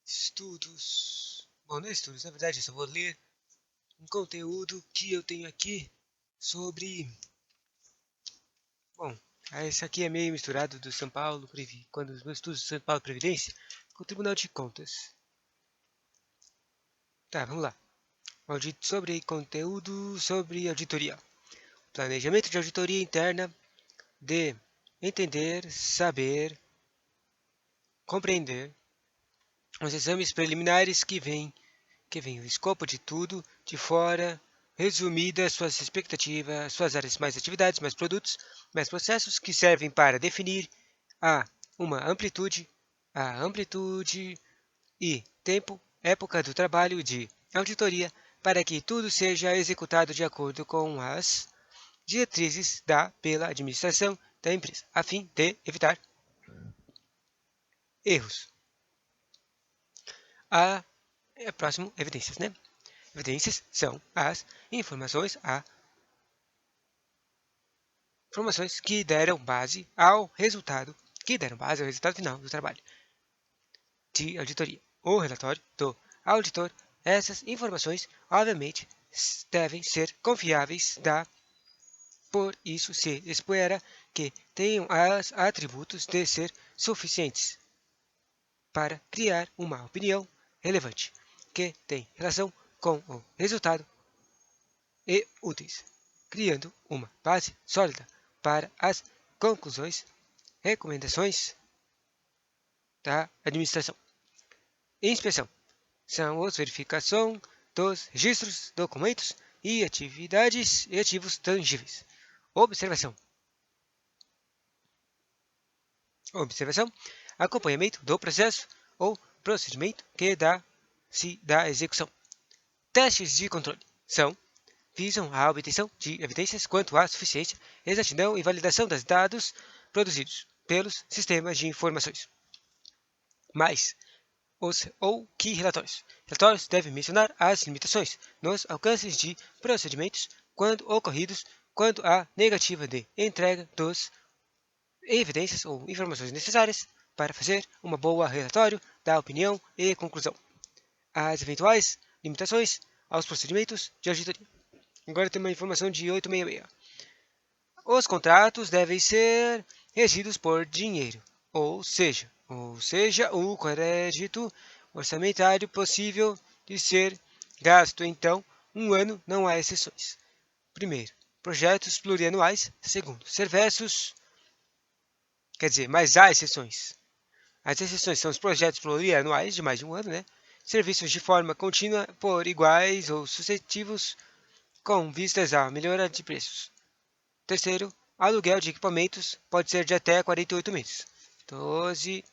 Estudos. Bom, não é estudos, na verdade eu só vou ler um conteúdo que eu tenho aqui sobre... Bom, esse aqui é meio misturado do São Paulo, quando os meus estudos do São Paulo Previdência com o Tribunal de Contas. Tá, vamos lá. Sobre conteúdo sobre auditoria. Planejamento de auditoria interna de entender, saber, compreender os exames preliminares que vem o escopo de tudo, de fora, resumida suas expectativas, suas áreas, mais atividades, mais produtos, mais processos que servem para definir a amplitude e tempo, época do trabalho de auditoria, para que tudo seja executado de acordo com as diretrizes pela administração da empresa, a fim de evitar erros. Próximo, evidências, né? Evidências são as informações que deram base ao resultado final do trabalho de auditoria. O relatório do auditor, essas informações, obviamente, devem ser confiáveis, por isso se espera que tenham os atributos de ser suficientes para criar uma opinião relevante, que tem relação com o resultado e úteis, criando uma base sólida para as conclusões, recomendações da administração. Inspeção são as verificação dos registros, documentos e atividades e ativos tangíveis. Observação, acompanhamento do processo ou procedimento que dá-se da execução. Testes de controle visam a obtenção de evidências quanto à suficiência, exatidão e validação dos dados produzidos pelos sistemas de informações. Relatórios. Relatórios devem mencionar as limitações nos alcances de procedimentos quando ocorridos, quando há negativa de entrega dos evidências ou informações necessárias para fazer uma boa relatório da opinião e conclusão. As eventuais limitações aos procedimentos de auditoria. Agora tem uma informação de 866. Os contratos devem ser regidos por dinheiro, ou seja, o crédito orçamentário possível de ser gasto. Então, um ano não há exceções. Primeiro, projetos plurianuais. Segundo, serviços. Mas há exceções. As exceções são os projetos plurianuais de mais de um ano, né? Serviços de forma contínua por iguais ou sucessivos com vistas à melhora de preços. Terceiro, aluguel de equipamentos pode ser de até 48 meses. 12,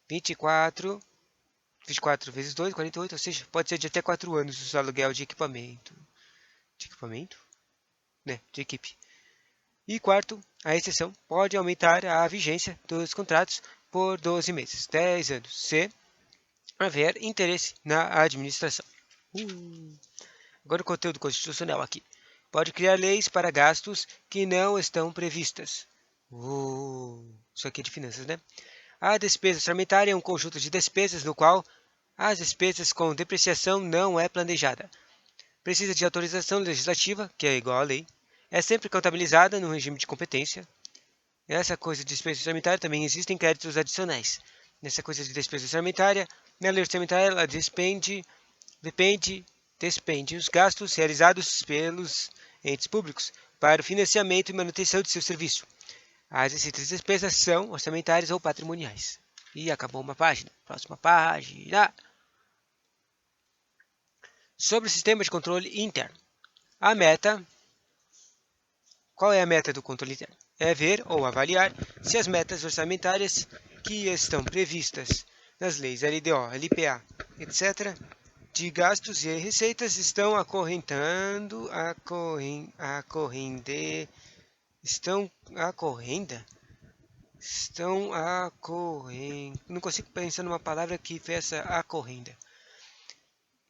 24 vezes 2, 48, ou seja, pode ser de até 4 anos o aluguel de equipamento. De equipe. E quarto, a exceção pode aumentar a vigência dos contratos por 12 meses, 10 anos, se haver interesse na administração. Agora o conteúdo constitucional aqui. Pode criar leis para gastos que não estão previstas. Isso aqui é de finanças, né? A despesa orçamentária é um conjunto de despesas no qual as despesas com depreciação não é planejada. Precisa de autorização legislativa, que é igual à lei. É sempre contabilizada no regime de competência. Nessa coisa de despesa orçamentária também existem créditos adicionais. Nessa coisa de despesa orçamentária, na lei orçamentária ela despende os gastos realizados pelos entes públicos para o financiamento e manutenção de seu serviço. As receitas e despesas são orçamentárias ou patrimoniais. E acabou uma página. Próxima página. Sobre o sistema de controle interno. Qual é a meta do controle interno? É ver ou avaliar se as metas orçamentárias que estão previstas nas leis LDO, LPA, etc., de gastos e receitas estão não consigo pensar numa palavra que peça acorrenda.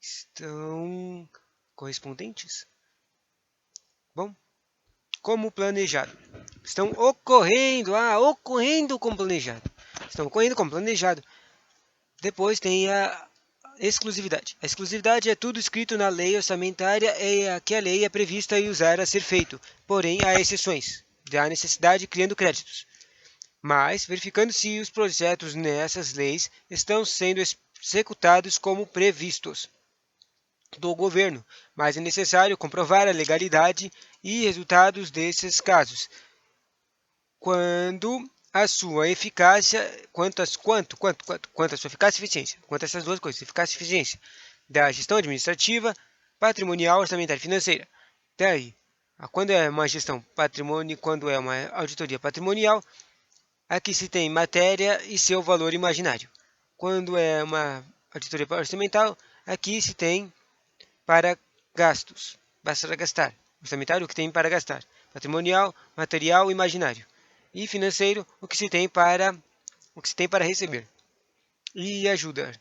Estão correspondentes? Bom, como planejado. Estão ocorrendo como planejado. Estão ocorrendo como planejado. Depois tem exclusividade. A exclusividade é tudo escrito na lei orçamentária e que a lei é prevista e usar a ser feito, porém há exceções, da necessidade criando créditos. Mas verificando se os projetos nessas leis estão sendo executados como previstos do governo, mas é necessário comprovar a legalidade e resultados desses casos. Quando a sua eficácia, quanto a sua eficácia e eficiência, quanto a essas duas coisas, eficácia e eficiência da gestão administrativa, patrimonial, orçamentária e financeira. Daí, quando é uma gestão patrimônio, quando é uma auditoria patrimonial, aqui se tem matéria e seu valor imaginário. Quando é uma auditoria orçamental, aqui se tem para gastos, basta gastar. Orçamentário, o que tem para gastar. Patrimonial, material e imaginário. E financeiro, o que se tem para receber. E ajudar.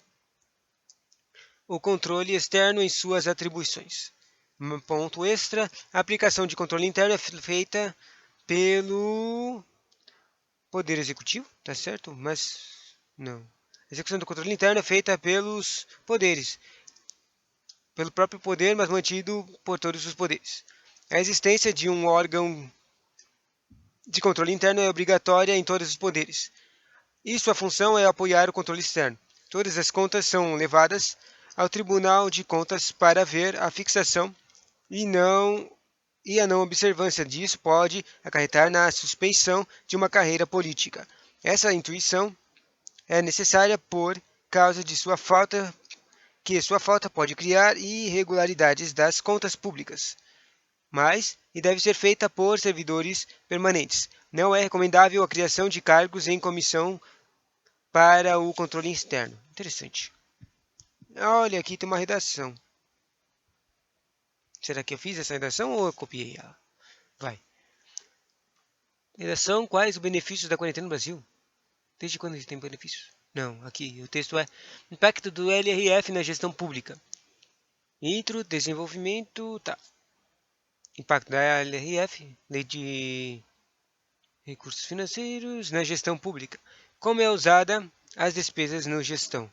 O controle externo em suas atribuições. Um ponto extra, a aplicação de controle interno é feita pelo Poder Executivo, tá certo? Mas não. A execução do controle interno é feita pelos poderes. Pelo próprio poder, mas mantido por todos os poderes. A existência de um órgão de controle interno é obrigatória em todos os poderes. E sua função é apoiar o controle externo. Todas as contas são levadas ao Tribunal de Contas para ver a fixação e a não observância disso pode acarretar na suspensão de uma carreira política. Essa intuição é necessária por causa de sua falta pode criar irregularidades das contas públicas, e deve ser feita por servidores permanentes. Não é recomendável a criação de cargos em comissão para o controle externo. Interessante. Olha, aqui tem uma redação. Será que eu fiz essa redação ou eu copiei ela? Vai. Redação: quais os benefícios da quarentena no Brasil? Desde quando ele tem benefícios? Não, aqui o texto é impacto do LRF na gestão pública. Intro, desenvolvimento, tá. Impacto da LRF, Lei de Recursos Financeiros na gestão pública. Como é usada as despesas na gestão?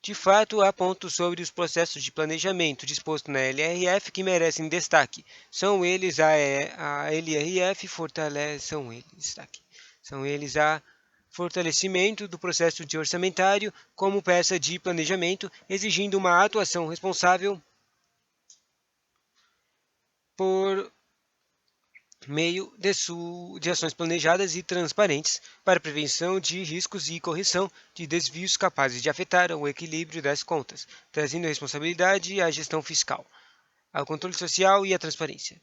De fato, há pontos sobre os processos de planejamento disposto na LRF que merecem destaque. São eles a LRF São eles a fortalecimento do processo de orçamentário como peça de planejamento, exigindo uma atuação responsável por meio de ações planejadas e transparentes para prevenção de riscos e correção de desvios capazes de afetar o equilíbrio das contas, trazendo a responsabilidade à gestão fiscal, ao controle social e à transparência.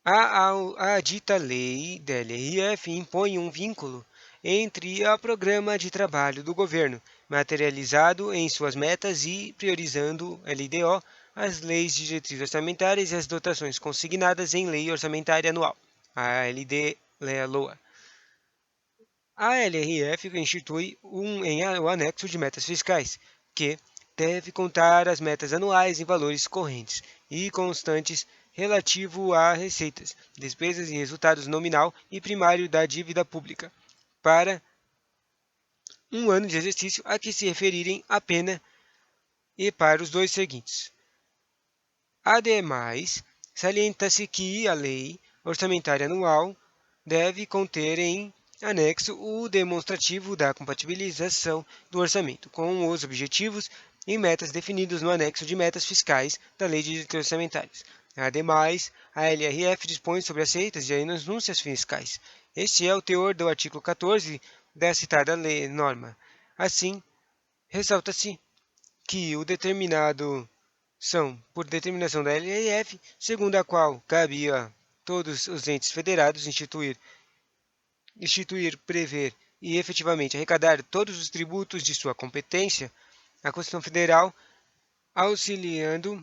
A dita lei da LRF impõe um vínculo entre o programa de trabalho do governo, materializado em suas metas e priorizando LDO, as leis de diretrizes orçamentárias e as dotações consignadas em lei orçamentária anual, a LOA. A LRF institui o anexo de metas fiscais, que deve contar as metas anuais em valores correntes e constantes relativo a receitas, despesas e resultados nominal e primário da dívida pública, para um ano de exercício a que se referirem a pena e para os dois seguintes. Ademais, salienta-se que a lei orçamentária anual deve conter em anexo o demonstrativo da compatibilização do orçamento com os objetivos e metas definidos no anexo de metas fiscais da Lei de Diretrizes Orçamentárias. Ademais, a LRF dispõe sobre as receitas e as renúncias fiscais. Este é o teor do artigo 14 da citada norma. Assim, ressalta-se que o determinado são, por determinação da LRF, segundo a qual cabe a todos os entes federados instituir, prever e efetivamente arrecadar todos os tributos de sua competência, a Constituição Federal, auxiliando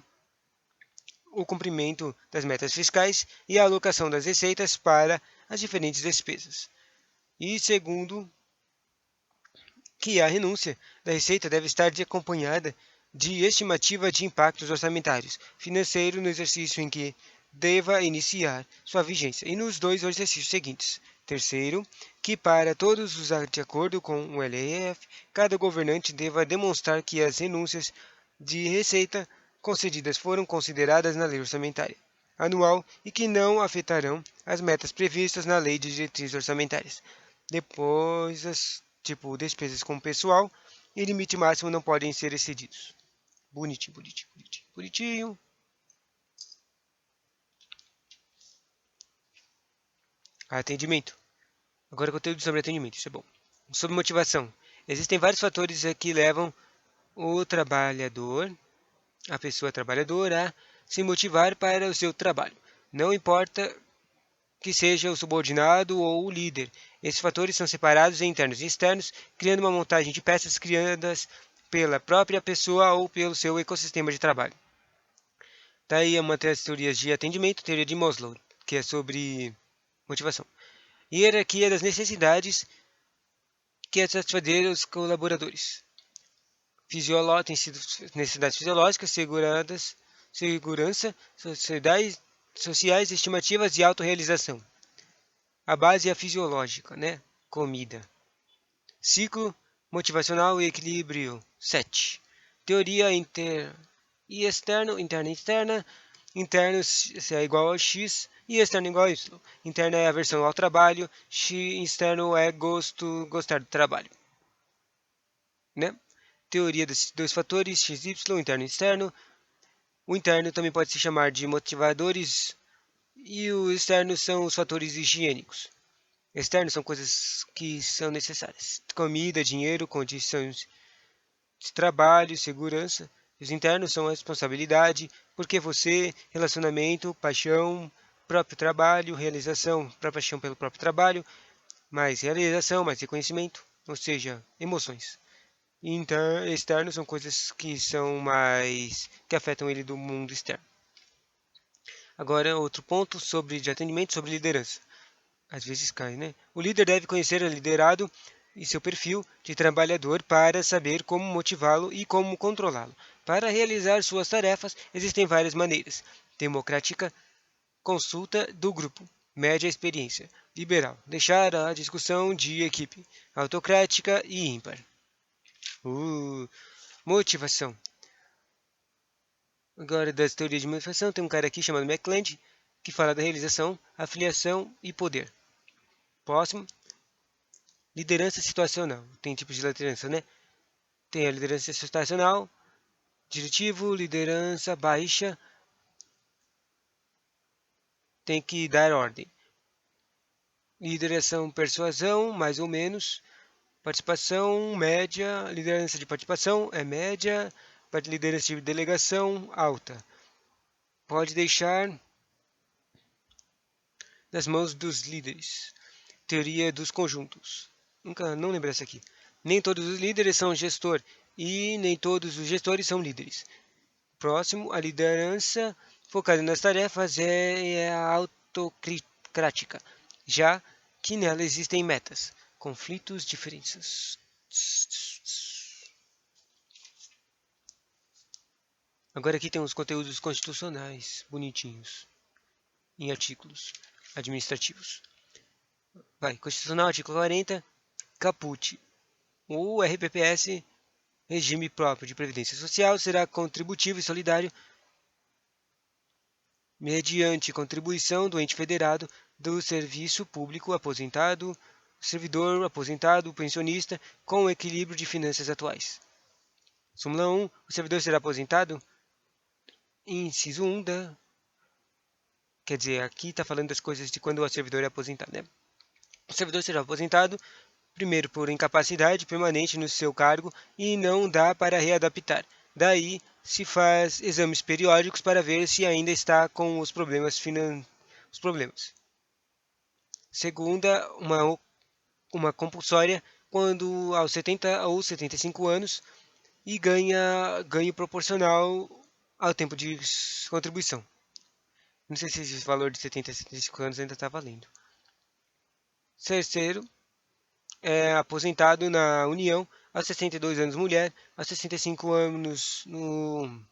o cumprimento das metas fiscais e a alocação das receitas para as diferentes despesas. E segundo, que a renúncia da receita deve estar acompanhada de estimativa de impactos orçamentários financeiros no exercício em que deva iniciar sua vigência e nos 2 exercícios seguintes. Terceiro, que para todos os de acordo com o LRF, cada governante deva demonstrar que as renúncias de receita concedidas foram consideradas na lei orçamentária anual e que não afetarão as metas previstas na lei de diretrizes orçamentárias. Depois, despesas com pessoal e limite máximo não podem ser excedidos. Bonitinho, bonitinho, bonitinho, bonitinho. Atendimento. Agora conteúdo sobre atendimento, isso é bom. Sobre motivação. Existem vários fatores que levam o trabalhador, a pessoa trabalhadora, a se motivar para o seu trabalho. Não importa que seja o subordinado ou o líder. Esses fatores são separados em internos e externos, criando uma montagem de peças criadas pela própria pessoa ou pelo seu ecossistema de trabalho. Daí uma das teorias de atendimento, teoria de Maslow, que é sobre motivação. Hierarquia das necessidades que é satisfazer os colaboradores. Tem sido necessidades fisiológicas, segurança, sociais, estimativas e autorrealização. A base é a fisiológica, né? Comida. Ciclo motivacional e equilíbrio. 7. Teoria interna e externo, interna e externa. Interno é igual a X e externo igual a Y. Interno é aversão ao trabalho, externo é gostar do trabalho. Né? Teoria dos dois fatores, XY, interno e externo. O interno também pode se chamar de motivadores e o externo são os fatores higiênicos. Externos são coisas que são necessárias. Comida, dinheiro, condições de trabalho, segurança. Os internos são a responsabilidade, porque você, relacionamento, paixão, próprio trabalho, realização, própria paixão pelo próprio trabalho, mais realização, mais reconhecimento, ou seja, emoções. Externos são coisas que são mais que afetam ele do mundo externo. Agora, outro ponto de atendimento sobre liderança. Às vezes cai, né? O líder deve conhecer o liderado e seu perfil de trabalhador para saber como motivá-lo e como controlá-lo. Para realizar suas tarefas, existem várias maneiras: democrática, consulta do grupo, média experiência, liberal, deixar a discussão de equipe, autocrática e ímpar. Motivação. Agora, das teorias de motivação, tem um cara aqui chamado McClelland, que fala da realização, afiliação e poder. Próximo, liderança situacional. Tem tipos de liderança, né? Tem a liderança situacional, diretivo, liderança baixa, tem que dar ordem. Lideração, persuasão, mais ou menos. Participação, média. Liderança de participação é média. Liderança de delegação, alta. Pode deixar nas mãos dos líderes. Teoria dos conjuntos. Não lembro essa aqui. Nem todos os líderes são gestor e nem todos os gestores são líderes. Próximo, a liderança focada nas tarefas é a autocrática, já que nela existem metas, conflitos, diferenças. Agora aqui tem uns conteúdos constitucionais bonitinhos em artigos administrativos. Constitucional, artigo 40, caput. O RPPS, regime próprio de previdência social, será contributivo e solidário mediante contribuição do ente federado, do serviço público aposentado, servidor aposentado, pensionista, com o equilíbrio de finanças atuais. Súmula 1. O servidor será aposentado? Inciso 1 da... Quer dizer, aqui está falando das coisas de quando o servidor é aposentado, né? O servidor será aposentado, primeiro, por incapacidade permanente no seu cargo e não dá para readaptar. Daí, se faz exames periódicos para ver se ainda está com os problemas Segunda, uma compulsória quando aos 70 ou 75 anos e ganho proporcional ao tempo de contribuição. Não sei se esse valor de 70 a 75 anos ainda está valendo. Terceiro, é aposentado na União aos 62 anos mulher, aos 65 anos no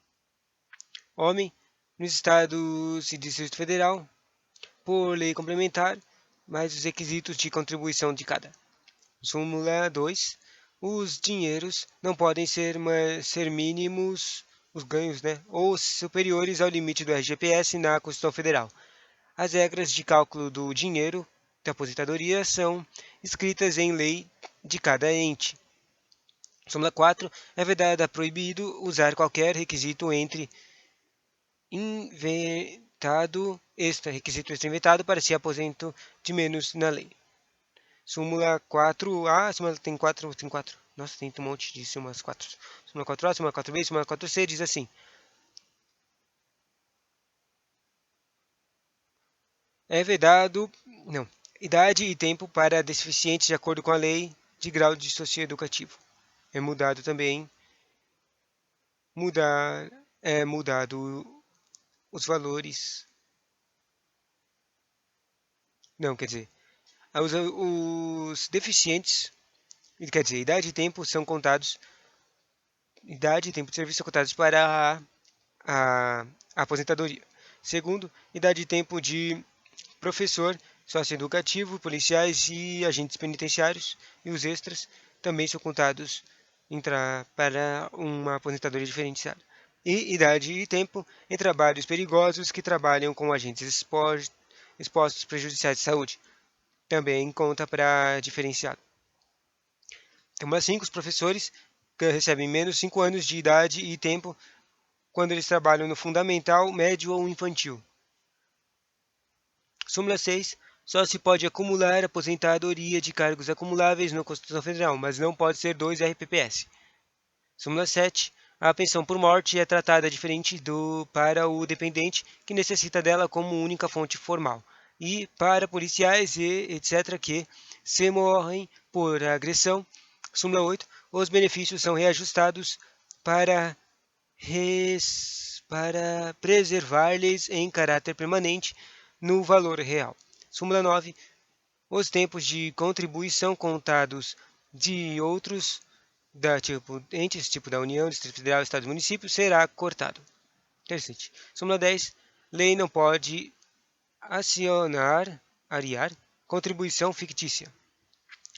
homem, nos estados e Distrito Federal, por lei complementar, mais os requisitos de contribuição de cada. Súmula 2. Os dinheiros não podem ser mínimos, os ganhos, né, ou superiores ao limite do RGPS na Constituição Federal. As regras de cálculo do dinheiro da aposentadoria são escritas em lei de cada ente. Súmula 4. É vedado proibido usar qualquer requisito requisito extra inventado para se aposento de menos na lei. Súmula 4A, súmula tem 4. Nossa, tem um monte de súmulas 4. Súmula 4A, súmula 4B, súmula 4C diz assim: é vedado, não, idade e tempo para deficientes de acordo com a lei de grau de socioeducativo. É mudado também, mudado os valores. Não, quer dizer, os deficientes, quer dizer, idade e tempo são contados, idade e tempo de serviço são contados para a aposentadoria. Segundo, idade e tempo de professor, socioeducativo, policiais e agentes penitenciários e os extras também são contados para uma aposentadoria diferenciada. E idade e tempo em trabalhos perigosos que trabalham com agentes expostos prejudiciais de saúde. Também conta para diferenciado. Então, 5, os professores que recebem menos 5 anos de idade e tempo quando eles trabalham no fundamental, médio ou infantil. Súmula 6. Só se pode acumular aposentadoria de cargos acumuláveis na Constituição Federal, mas não pode ser 2 RPPS. Súmula 7. A pensão por morte é tratada diferente para o dependente, que necessita dela como única fonte formal, e para policiais e etc. que se morrem por agressão. Súmula 8. Os benefícios são reajustados para preservar-lhes em caráter permanente no valor real. Súmula 9. Os tempos de contribuição contados de outros entes, tipo da União, Distrito Federal, Estado e Município, será cortado. Interessante. Súmula 10. Lei não pode ariar contribuição fictícia.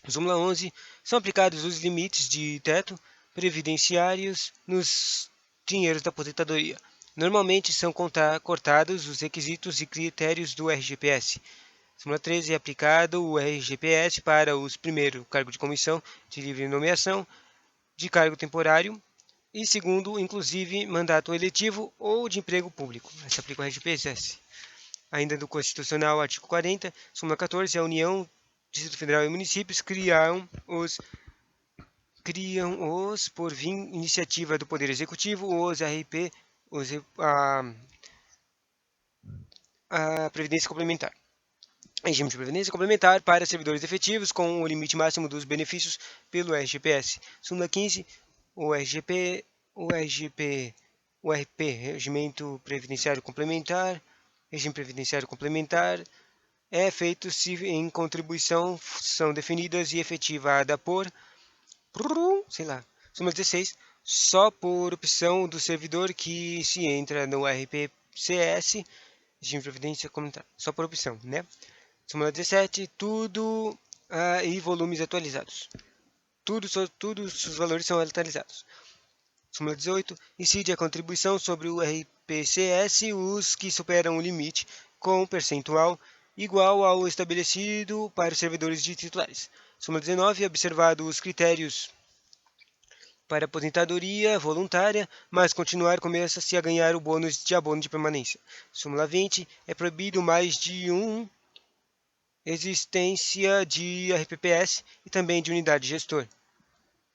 Súmula 11. São aplicados os limites de teto previdenciários nos dinheiros da aposentadoria. Normalmente são cortados os requisitos e critérios do RGPS. Súmula 13. É aplicado o RGPS para os primeiro, cargo de comissão de livre nomeação, de cargo temporário, e segundo, inclusive, mandato eletivo ou de emprego público. Se aplica o RGPS. Ainda do Constitucional, artigo 40, súmula 14, a União, Distrito Federal e municípios criam por iniciativa do Poder Executivo, os RP, a Previdência Complementar. Regime de previdência complementar para servidores efetivos com o limite máximo dos benefícios pelo RGPS. Súmula 15, o RP, Regimento Previdenciário Complementar, Regime Previdenciário Complementar, é feito se em contribuição são definidas e efetivada por, Súmula 16, só por opção do servidor que se entra no RPCS, Regime de Previdência Complementar, só por opção, né? Súmula 17, tudo e volumes atualizados. Todos os valores são atualizados. Súmula 18, incide a contribuição sobre o RPCS os que superam o limite com percentual igual ao estabelecido para os servidores de titulares. Súmula 19, observado os critérios para aposentadoria voluntária, mas continuar começa-se a ganhar o bônus de abono de permanência. Súmula 20, é proibido mais de existência de RPPS e também de unidade gestor.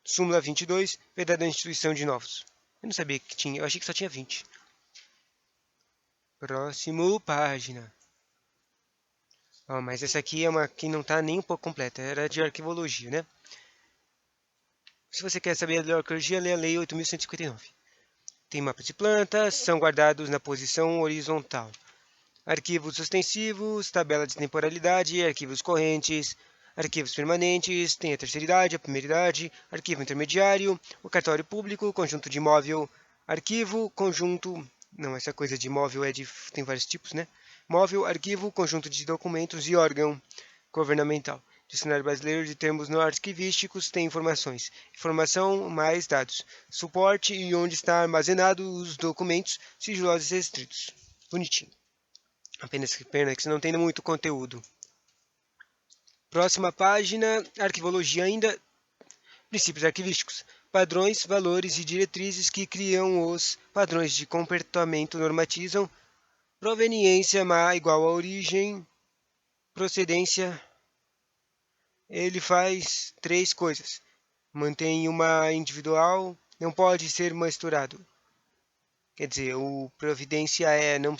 Súmula 22, vedada a instituição de novos. Eu não sabia que tinha, eu achei que só tinha 20. Próximo, página. Mas essa aqui é uma que não está nem um pouco completa, era de arquivologia, né? Se você quer saber da arqueologia, lê a Lei 8.159. Tem mapas de plantas, são guardados na posição horizontal. Arquivos extensivos, tabela de temporalidade, arquivos correntes, arquivos permanentes, tem a terceira idade, a primeira idade, arquivo intermediário, o cartório público, conjunto de móvel, arquivo, conjunto... Não, essa coisa de móvel tem vários tipos, né? Móvel, arquivo, conjunto de documentos e órgão. governamental. Dicionário Brasileiro de Termos Não Arquivísticos tem informações. Informação mais dados. Suporte e onde está armazenado os documentos sigilosos e restritos. Bonitinho. Apenas que pena que não tem muito conteúdo. Próxima página, arquivologia ainda. Princípios arquivísticos. Padrões, valores e diretrizes que criam os padrões de comportamento normatizam. Proveniência igual a origem. Procedência. Ele faz 3 coisas. Mantém uma individual, não pode ser misturado. Quer dizer, o providência é não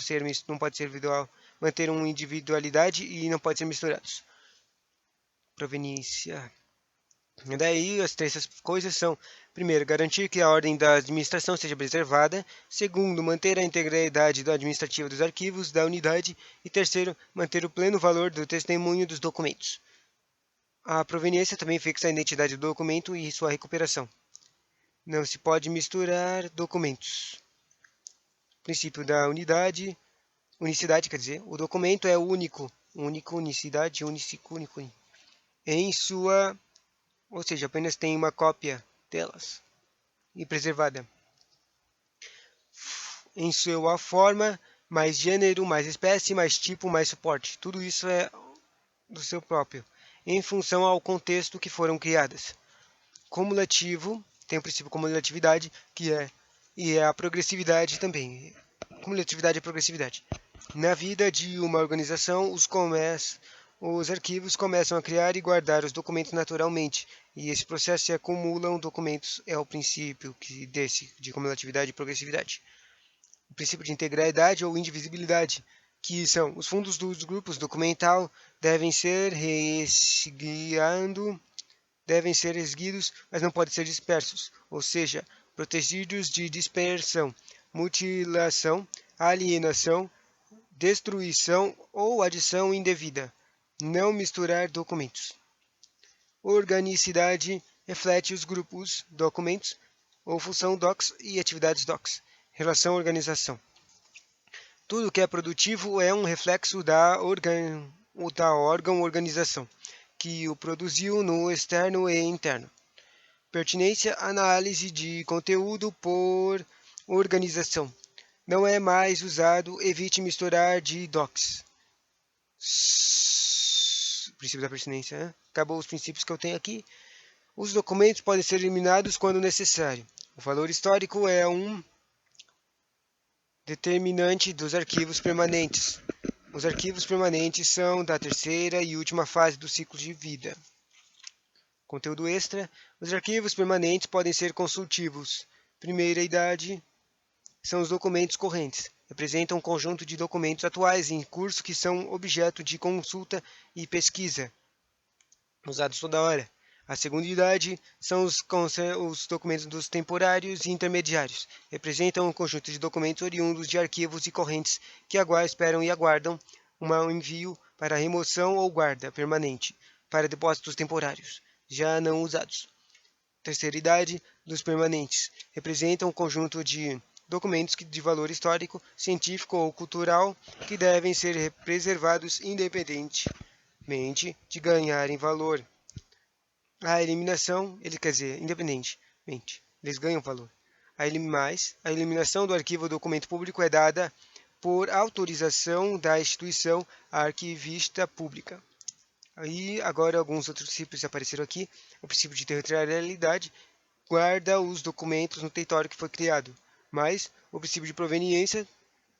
pode ser individual, manter uma individualidade e não pode ser misturados. Proveniência. E daí as 3 coisas são: primeiro, garantir que a ordem da administração seja preservada; segundo, manter a integridade administrativa dos arquivos da unidade; e terceiro, manter o pleno valor do testemunho dos documentos. A proveniência também fixa a identidade do documento e sua recuperação. Não se pode misturar documentos. Princípio da unicidade, quer dizer, o documento é único, unicidade, único, ou seja, apenas tem uma cópia delas e preservada. Em sua forma, mais gênero, mais espécie, mais tipo, mais suporte. Tudo isso é do seu próprio, em função ao contexto que foram criadas. Cumulativo, tem o princípio cumulatividade, e é a progressividade também. Cumulatividade e progressividade. Na vida de uma organização, os arquivos começam a criar e guardar os documentos naturalmente, e esse processo se acumulam documentos é o princípio de cumulatividade e progressividade. O princípio de integralidade ou indivisibilidade, que são os fundos dos grupos documental devem ser erguidos, mas não podem ser dispersos, ou seja, protegidos de dispersão, mutilação, alienação, destruição ou adição indevida. Não misturar documentos. Organicidade reflete os grupos, documentos, ou função docs e atividades docs. Relação organização. Tudo que é produtivo é um reflexo da órgão-organização, que o produziu no externo e interno. Pertinência, análise de conteúdo por organização. Não é mais usado, evite misturar de docs. Princípio da pertinência, né? Acabou os princípios que eu tenho aqui. Os documentos podem ser eliminados quando necessário. O valor histórico é um determinante dos arquivos permanentes. Os arquivos permanentes são da terceira e última fase do ciclo de vida. Conteúdo extra. Os arquivos permanentes podem ser consultivos. Primeira idade são os documentos correntes. Representam um conjunto de documentos atuais em curso que são objeto de consulta e pesquisa, usados toda hora. A segunda idade são os documentos dos temporários e intermediários. Representam um conjunto de documentos oriundos de arquivos e correntes que esperam e aguardam um envio para remoção ou guarda permanente para depósitos temporários, já não usados. Terceira idade dos permanentes. Representam um conjunto de documentos de valor histórico, científico ou cultural que devem ser preservados independentemente de ganharem valor. A eliminação, independentemente, eles ganham valor. A eliminação do arquivo ou documento público é dada por autorização da instituição arquivista pública. Aí, agora, alguns outros princípios apareceram aqui. O princípio de territorialidade guarda os documentos no território que foi criado. Mas o princípio de proveniência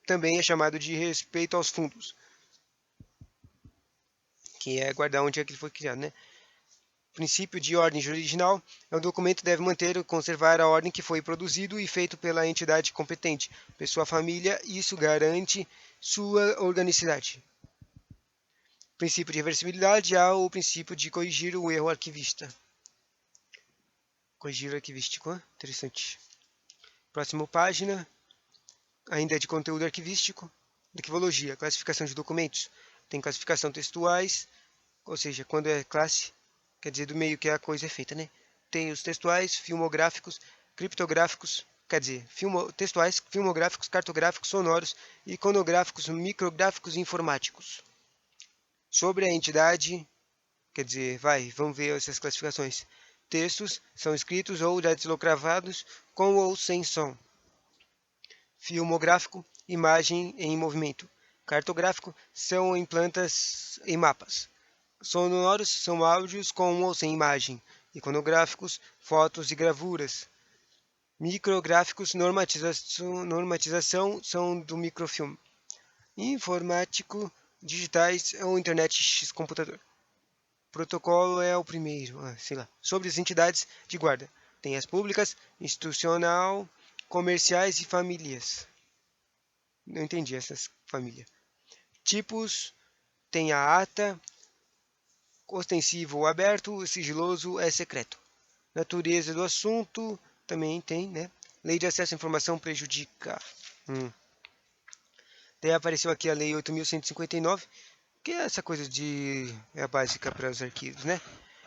também é chamado de respeito aos fundos, que é guardar onde é que ele foi criado, né? O princípio de ordem original é um documento que deve manter ou conservar a ordem que foi produzido e feito pela entidade competente, pessoa, família, e isso garante sua organicidade. O princípio de reversibilidade é o princípio de corrigir o erro arquivista. Corrigir o arquivístico, interessante. Próxima página, ainda é de conteúdo arquivístico. Arquivologia, classificação de documentos. Tem classificação textuais, ou seja, quando é classe, quer dizer do meio que a coisa é feita, né? Tem os textuais, filmográficos, criptográficos, quer dizer, textuais, filmográficos, cartográficos, sonoros, iconográficos, micrográficos e informáticos. Sobre a entidade Quer dizer, vamos ver essas classificações. Textos são escritos ou datilogravados com ou sem som. Filmográfico, imagem em movimento. Cartográfico, são em plantas e mapas. Sonoros são áudios com ou sem imagem. Iconográficos, fotos e gravuras. Micrográficos, normatização são do microfilme. Informático, digitais ou internet x computador. Protocolo é o primeiro, sei lá. Sobre as entidades de guarda. Tem as públicas, institucional, comerciais e famílias. Não entendi essas famílias. Tipos, tem a ata, ostensivo ou aberto, sigiloso é secreto. Natureza do assunto, também tem, né? Lei de acesso à informação prejudica. Daí apareceu aqui a Lei 8.159, que é essa coisa é a básica para os arquivos, né?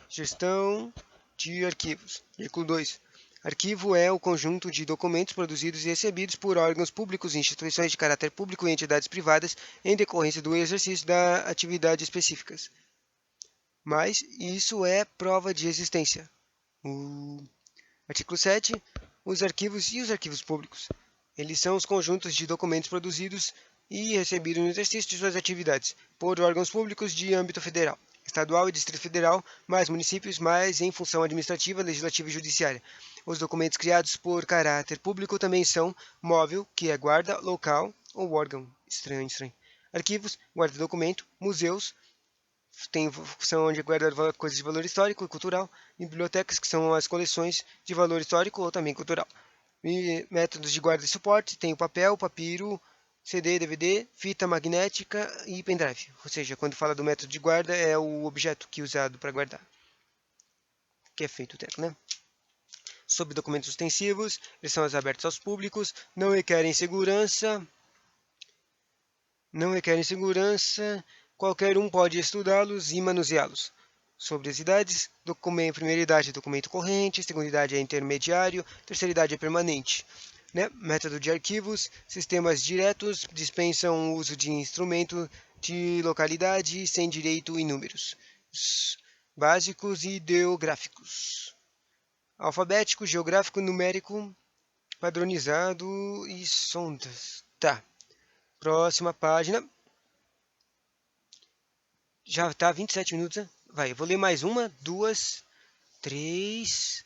Gestão de arquivos. Artigo 2. Arquivo é o conjunto de documentos produzidos e recebidos por órgãos públicos, instituições de caráter público e entidades privadas em decorrência do exercício da atividade específicas. Mas isso é prova de existência. Artigo 7. Os arquivos e os arquivos públicos. Eles são os conjuntos de documentos produzidos e recebidos no exercício de suas atividades por órgãos públicos de âmbito federal, estadual e Distrito Federal, mais municípios, mais em função administrativa, legislativa e judiciária. Os documentos criados por caráter público também são móvel, que é guarda, local ou órgão. Estranho. Arquivos, guarda-documento, museus, tem função onde guarda coisas de valor histórico e cultural, e bibliotecas, que são as coleções de valor histórico ou também cultural. E métodos de guarda e suporte, tem o papel, papiro, CD, DVD, fita magnética e pendrive. Ou seja, quando fala do método de guarda, é o objeto que é usado para guardar, que é feito o teco, né? Sobre documentos ostensivos, eles são abertos aos públicos, não requerem segurança, qualquer um pode estudá-los e manuseá-los. Sobre as idades, primeira idade é documento corrente, segunda idade é intermediário, terceira idade é permanente. Né? Método de arquivos, sistemas diretos dispensam o uso de instrumento de localidade sem direito em números. Básicos e ideográficos. Alfabético, geográfico, numérico, padronizado e sondas. Tá. Próxima página. Já está 27 minutos, né? Vai, eu vou ler mais uma, duas, três,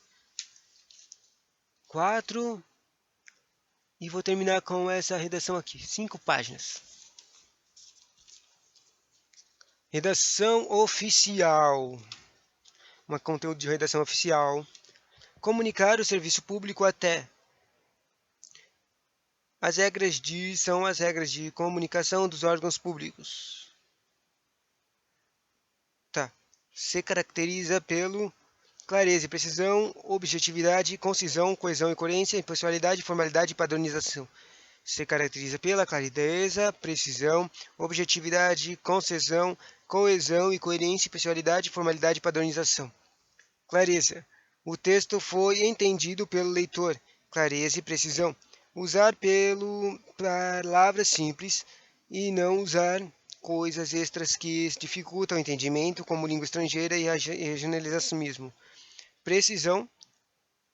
quatro e vou terminar com essa redação aqui, 5 páginas. Redação oficial. Um conteúdo de redação oficial. Comunicar o serviço público até. São as regras de comunicação dos órgãos públicos. Tá. Se caracteriza pelo clareza e precisão, objetividade, concisão, coesão e coerência, impessoalidade, formalidade e padronização. Se caracteriza pela clareza, precisão, objetividade, concisão, coesão e coerência, impessoalidade, formalidade e padronização. Clareza. O texto foi entendido pelo leitor. Clareza e precisão. Usar palavras simples e não usar coisas extras que dificultam o entendimento, como língua estrangeira e regionalizacionismo. Precisão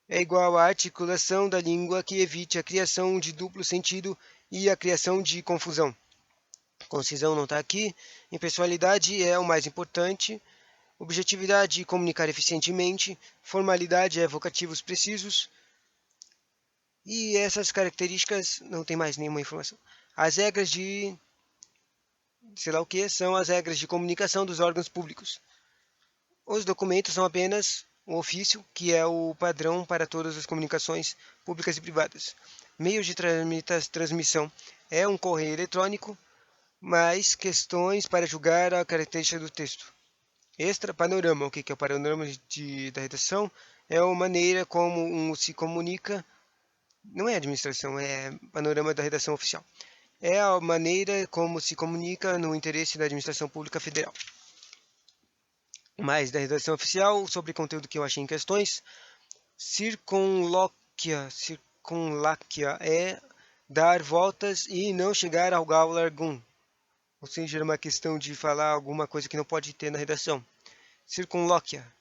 é igual à articulação da língua que evite a criação de duplo sentido e a criação de confusão. Concisão não está aqui. Impessoalidade é o mais importante. Objetividade, comunicar eficientemente. Formalidade é vocativos precisos. E essas características não tem mais nenhuma informação. As regras de sei lá o que são as regras de comunicação dos órgãos públicos. Os documentos são apenas um ofício, que é o padrão para todas as comunicações públicas e privadas. Meio de transmissão é um correio eletrônico, mais questões para julgar a característica do texto. Extra panorama. O que é o panorama da redação? É a maneira como se comunica. Não é administração, é panorama da redação oficial. É a maneira como se comunica no interesse da administração pública federal. Mais da redação oficial, sobre conteúdo que eu achei em questões. Circunlóquia é dar voltas e não chegar ao lugar algum. Ou seja, uma questão de falar alguma coisa que não pode ter na redação. circunlóquia,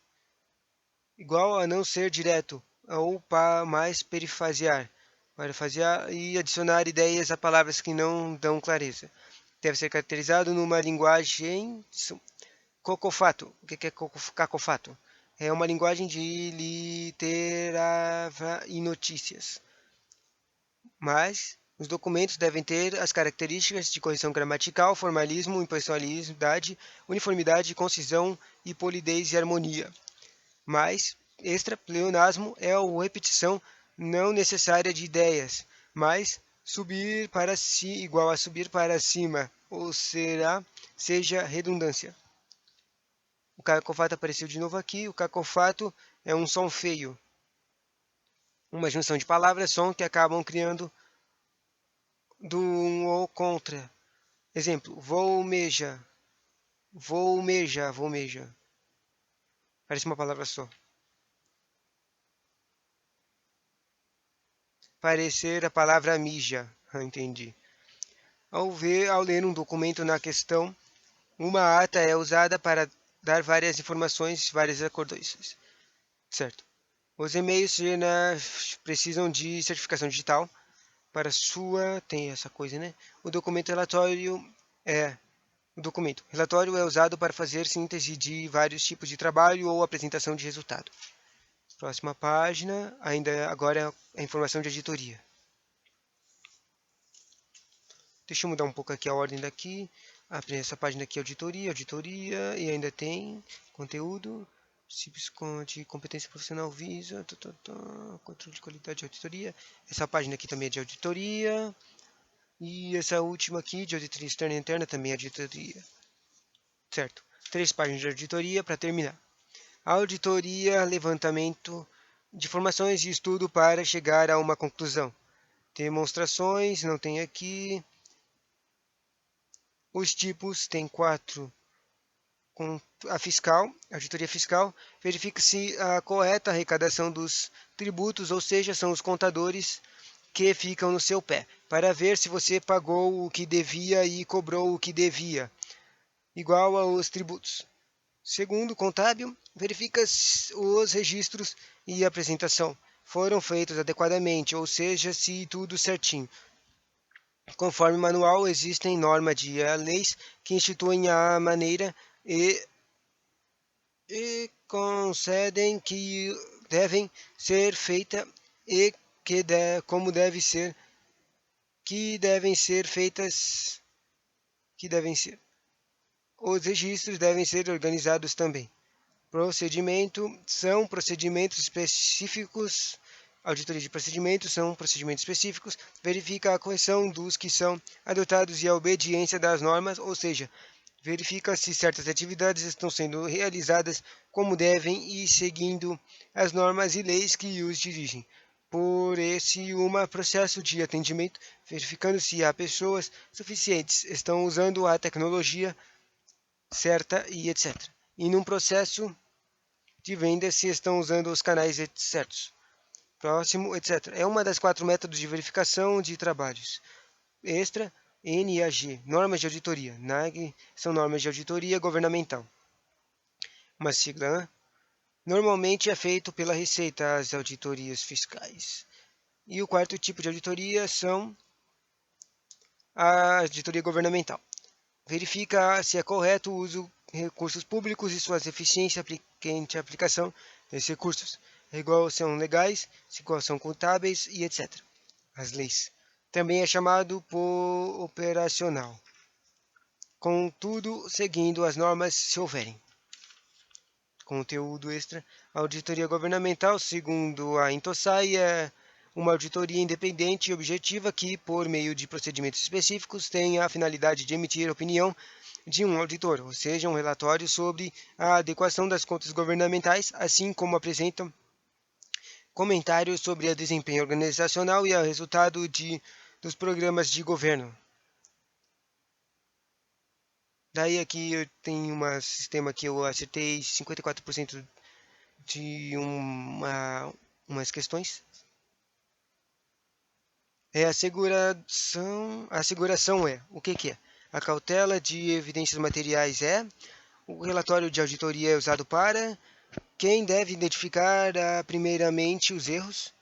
igual a não ser direto, ou mais perifasear, e adicionar ideias a palavras que não dão clareza. Deve ser caracterizado numa linguagem cocofato. O que é cacofato? É uma linguagem de literava e notícias. Mas os documentos devem ter as características de correção gramatical, formalismo, impessoalidade, uniformidade, concisão e polidez e harmonia. Mas extra-pleonasmo é a repetição não necessária de ideias, mas subir para si igual a subir para cima, ou seja redundância. O cacofato apareceu de novo aqui. O cacofato é um som feio, uma junção de palavras, som que acabam criando do um ou contra. Exemplo: volmeja, volmeja, volmeja. Parece uma palavra só. Parecer a palavra mija. Entendi. Ao ler um documento na questão, uma ata é usada para dar várias informações, várias acordões. Certo. Os e-mails precisam de certificação digital para sua... Tem essa coisa, né? O documento relatório é... O documento relatório é usado para fazer síntese de vários tipos de trabalho ou apresentação de resultado. Próxima página, ainda agora é a informação de auditoria. Deixa eu mudar um pouco aqui a ordem daqui. Essa página aqui é auditoria, auditoria, e ainda tem conteúdo, princípios de competência profissional visa, controle de qualidade de auditoria. Essa página aqui também é de auditoria. E essa última aqui, de auditoria externa e interna, também é auditoria. Certo. 3 páginas de auditoria para terminar. Auditoria, levantamento de informações e estudo para chegar a uma conclusão. Demonstrações, não tem aqui. Os tipos, tem 4. Com a fiscal, auditoria fiscal, verifica-se a correta arrecadação dos tributos, ou seja, são os contadores que ficam no seu pé, para ver se você pagou o que devia e cobrou o que devia, igual aos tributos. Segundo, contábil, verifica os registros e apresentação foram feitos adequadamente, ou seja, se tudo certinho. Conforme o manual, existem normas de leis que instituem a maneira e concedem que devem ser feitas e como deve ser, que devem ser feitas, que devem ser. Os registros devem ser organizados também. Procedimento são procedimentos específicos. Auditoria de procedimentos são procedimentos específicos. Verifica a correção dos que são adotados e a obediência das normas, ou seja, verifica se certas atividades estão sendo realizadas como devem e seguindo as normas e leis que os dirigem. Por esse processo de atendimento, verificando se há pessoas suficientes estão usando a tecnologia certa e etc. E num processo de venda se estão usando os canais certos. Próximo, etc. É uma das 4 métodos de verificação de trabalhos. Extra, NAG, normas de auditoria. NAG são normas de auditoria governamental. Uma sigla. Normalmente é feito pela Receita as auditorias fiscais. E o 4º tipo de auditoria são a auditoria governamental. Verifica se é correto o uso de recursos públicos e suas eficiências aplicante a aplicação desses recursos, igual são legais, igual são contábeis e etc. As leis. Também é chamado por operacional, contudo seguindo as normas se houverem. Conteúdo extra. A auditoria governamental, segundo a Intosai, é uma auditoria independente e objetiva que, por meio de procedimentos específicos, tem a finalidade de emitir opinião de um auditor, ou seja, um relatório sobre a adequação das contas governamentais, assim como apresentam comentários sobre o desempenho organizacional e o resultado dos programas de governo. Daí aqui eu tenho um sistema que eu acertei 54% de umas questões. A asseguração é, o que é? A cautela de evidências materiais é O relatório de auditoria é usado para quem deve identificar primariamente os erros,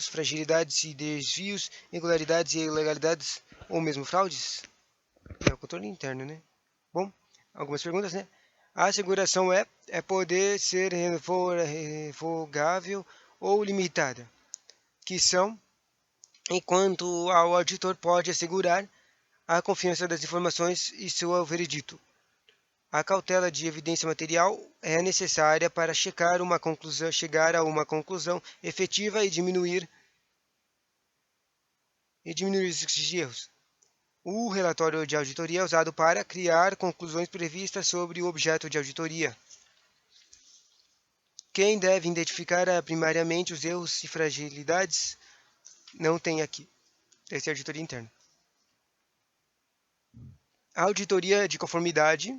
fragilidades e desvios, irregularidades e ilegalidades ou mesmo fraudes. É o controle interno, né? Bom, algumas perguntas, né? A asseguração é poder ser revogável ou limitada, que são, enquanto o auditor pode assegurar a confiança das informações e seu veredito. A cautela de evidência material é necessária para chegar a uma conclusão efetiva e diminuir os riscos de erros. O relatório de auditoria é usado para criar conclusões previstas sobre o objeto de auditoria. Quem deve identificar primariamente os erros e fragilidades não tem aqui. Essa é a auditoria interna. A auditoria de conformidade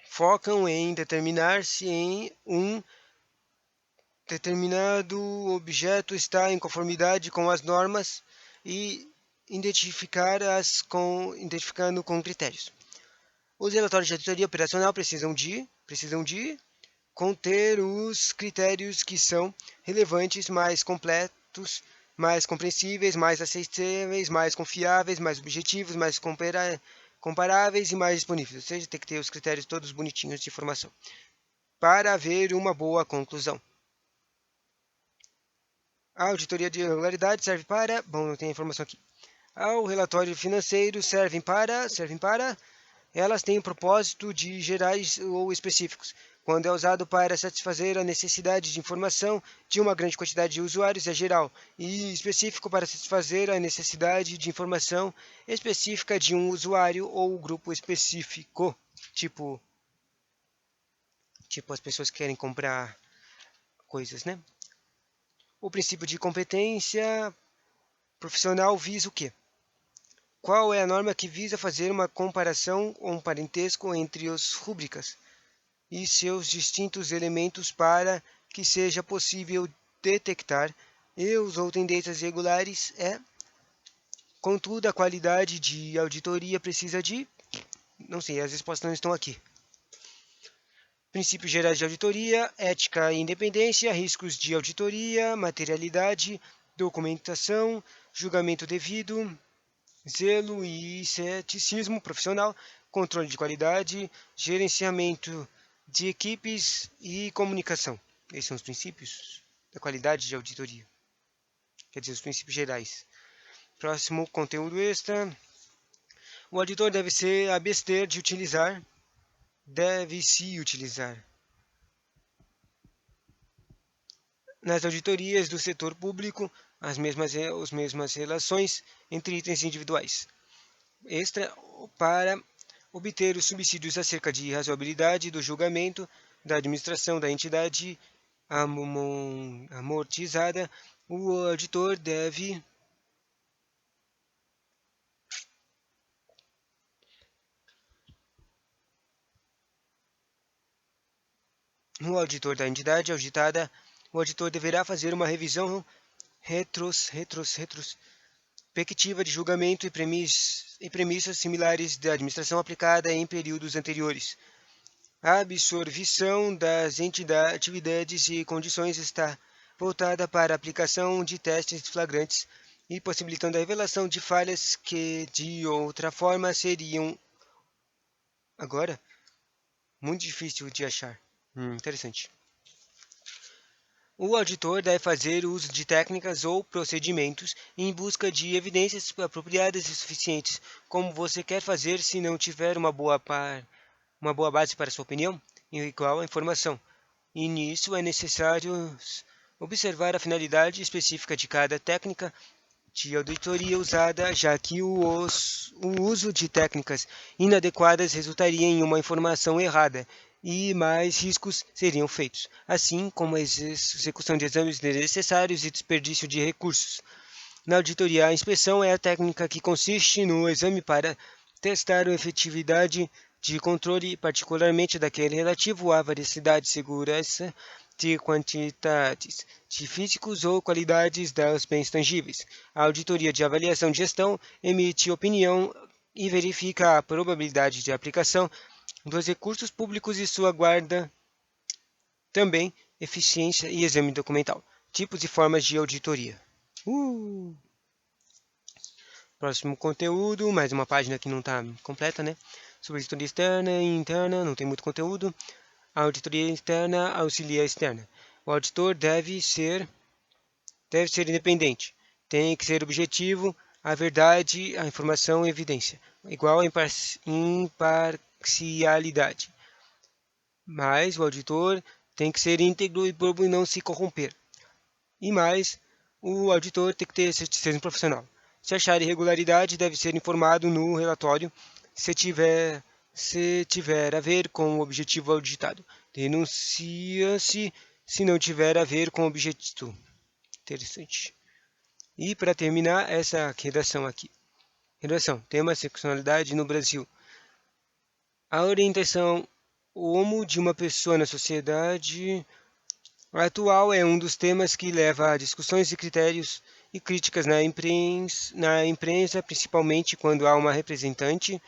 focam em determinar se em um determinado objeto está em conformidade com as normas e identificando com critérios. Os relatórios de auditoria operacional precisam de conter os critérios que são relevantes, mais completos, mais compreensíveis, mais acessíveis, mais confiáveis, mais objetivos, mais comparáveis e mais disponíveis. Ou seja, tem que ter os critérios todos bonitinhos de informação para haver uma boa conclusão. A auditoria de irregularidade serve para... Bom, não tem informação aqui. O relatório financeiro servem para... Elas têm propósito de gerais ou específicos. Quando é usado para satisfazer a necessidade de informação de uma grande quantidade de usuários, é geral, e específico para satisfazer a necessidade de informação específica de um usuário ou grupo específico. Tipo as pessoas que querem comprar coisas, né? O princípio de competência profissional visa o quê? Qual é a norma que visa fazer uma comparação ou um parentesco entre as rúbricas e seus distintos elementos para que seja possível detectar erros ou tendências regulares? Contudo, a qualidade de auditoria precisa de... Não sei, as respostas não estão aqui. Princípios gerais de auditoria, ética e independência, riscos de auditoria, materialidade, documentação, julgamento devido, zelo e ceticismo profissional, controle de qualidade, gerenciamento de equipes e comunicação. Esses são os princípios da qualidade de auditoria. Quer dizer, os princípios gerais. Próximo, conteúdo extra. O auditor deve se abster de utilizar nas auditorias do setor público as mesmas relações entre itens individuais. Extra para obter os subsídios acerca de razoabilidade do julgamento da administração da entidade amortizada, o auditor deve no auditor da entidade auditada, o auditor deverá fazer uma revisão retrospectiva de julgamento e premissas similares da administração aplicada em períodos anteriores. A absorção das atividades e condições está voltada para a aplicação de testes flagrantes e possibilitando a revelação de falhas que, de outra forma, seriam agora muito difícil de achar. Interessante. O auditor deve fazer uso de técnicas ou procedimentos em busca de evidências apropriadas e suficientes, como você quer fazer se não tiver uma boa base para sua opinião, igual a informação. E nisso é necessário observar a finalidade específica de cada técnica de auditoria usada, já que o uso de técnicas inadequadas resultaria em uma informação errada e mais riscos seriam feitos, assim como a execução de exames desnecessários e desperdício de recursos. Na auditoria, a inspeção é a técnica que consiste no exame para testar a efetividade de controle, particularmente daquele relativo à variedade e segurança de quantidades de físicos ou qualidades dos bens tangíveis. A auditoria de avaliação de gestão emite opinião e verifica a probabilidade de aplicação dos recursos públicos e sua guarda também eficiência e exame documental. Tipos e formas de auditoria. Próximo conteúdo, mais uma página que não está completa, né? Sobre auditoria externa e interna, não tem muito conteúdo. A auditoria externa auxilia a externa. O auditor deve ser independente. Tem que ser objetivo, a verdade, a informação e a evidência. Igual a imparcialidade. Mas o auditor tem que ser íntegro e bobo e não se corromper. E mais, o auditor tem que ter ser um profissional. Se achar irregularidade, deve ser informado no relatório se tiver a ver com o objetivo auditado. Denuncia-se se não tiver a ver com o objetivo. Interessante. E para terminar essa redação aqui. Redação, tema sexualidade no Brasil. A orientação homo de uma pessoa na sociedade atual é um dos temas que leva a discussões e critérios e críticas na imprensa, principalmente quando há um representante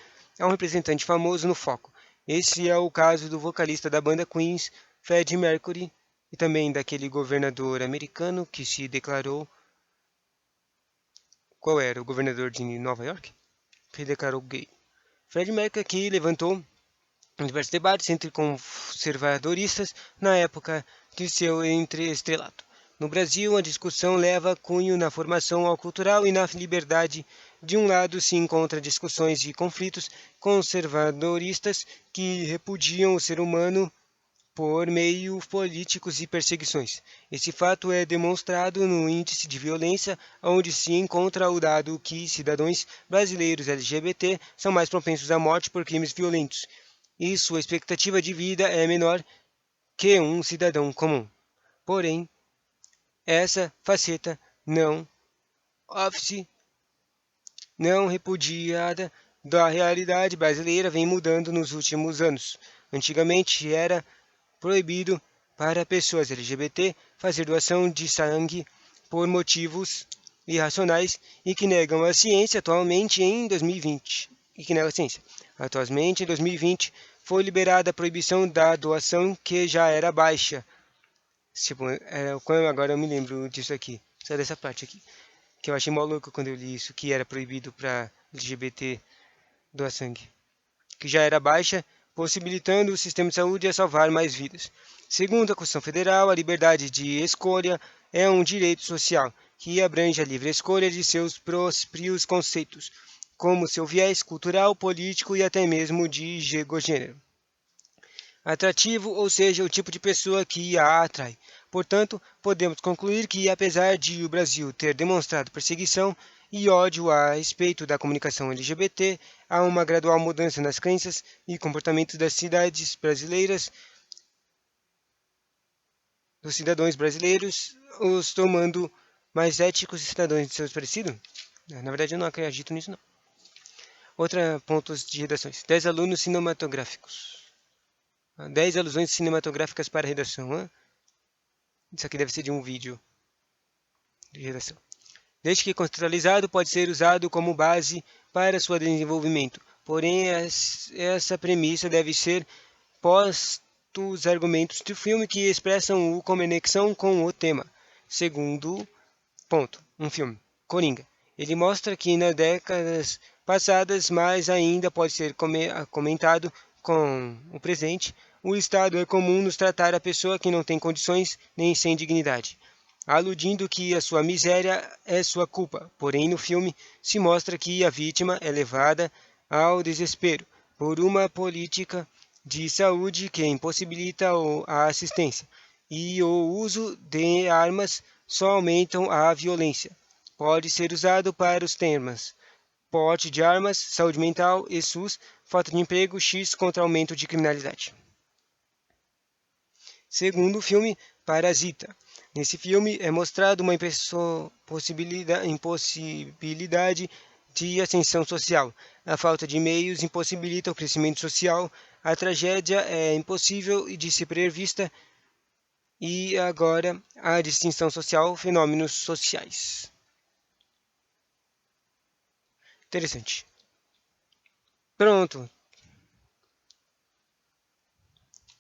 famoso no foco. Esse é o caso do vocalista da banda Queen, Freddie Mercury, e também daquele governador americano que se declarou. Qual era? O governador de Nova York? Que declarou gay. Freddie Mercury que levantou diversos debates entre conservadoristas na época de seu estrelato. No Brasil, a discussão leva cunho na formação ao cultural e na liberdade. De um lado, se encontra discussões e conflitos conservadoristas que repudiam o ser humano por meios políticos e perseguições. Esse fato é demonstrado no índice de violência, onde se encontra o dado que cidadãos brasileiros LGBT são mais propensos à morte por crimes violentos e sua expectativa de vida é menor que um cidadão comum. Porém, essa faceta não repudiada da realidade brasileira vem mudando nos últimos anos. Antigamente era proibido para pessoas LGBT fazer doação de sangue por motivos irracionais e que negam a ciência atualmente em 2020. Atualmente, em 2020, foi liberada a proibição da doação que já era baixa. Agora eu me lembro disso aqui, só dessa parte aqui, que eu achei maluco quando eu li isso, que era proibido para LGBT doar sangue, que já era baixa, possibilitando o sistema de saúde a salvar mais vidas. Segundo a Constituição Federal, a liberdade de escolha é um direito social que abrange a livre escolha de seus próprios conceitos, como seu viés cultural, político e até mesmo de gênero. Atrativo, ou seja, o tipo de pessoa que a atrai. Portanto, podemos concluir que, apesar de o Brasil ter demonstrado perseguição e ódio a respeito da comunicação LGBT, há uma gradual mudança nas crenças e comportamentos das cidades brasileiras, dos cidadãos brasileiros, os tomando mais éticos e cidadãos de seus parecidos? Na verdade, eu não acredito nisso, não. Outra pontos de redações. 10 alunos cinematográficos. 10 alusões cinematográficas para a redação. Isso aqui deve ser de um vídeo de redação. Desde que contextualizado, pode ser usado como base para seu desenvolvimento. Porém, essa premissa deve ser posta os argumentos do filme que expressam a conexão com o tema. Segundo ponto, um filme, Coringa. Ele mostra que nas décadas passadas, mas ainda pode ser comentado com o presente, o Estado é comum nos tratar a pessoa que não tem condições nem sem dignidade, aludindo que a sua miséria é sua culpa. Porém, no filme se mostra que a vítima é levada ao desespero por uma política de saúde que impossibilita a assistência, e o uso de armas só aumentam a violência. Pode ser usado para os temas porte de armas, saúde mental e SUS, falta de emprego, X contra aumento de criminalidade. Segundo o filme, Parasita. Nesse filme é mostrado uma impossibilidade de ascensão social. A falta de meios impossibilita o crescimento social. A tragédia é impossível de ser prevista. E agora a distinção social, fenômenos sociais. Interessante. Pronto,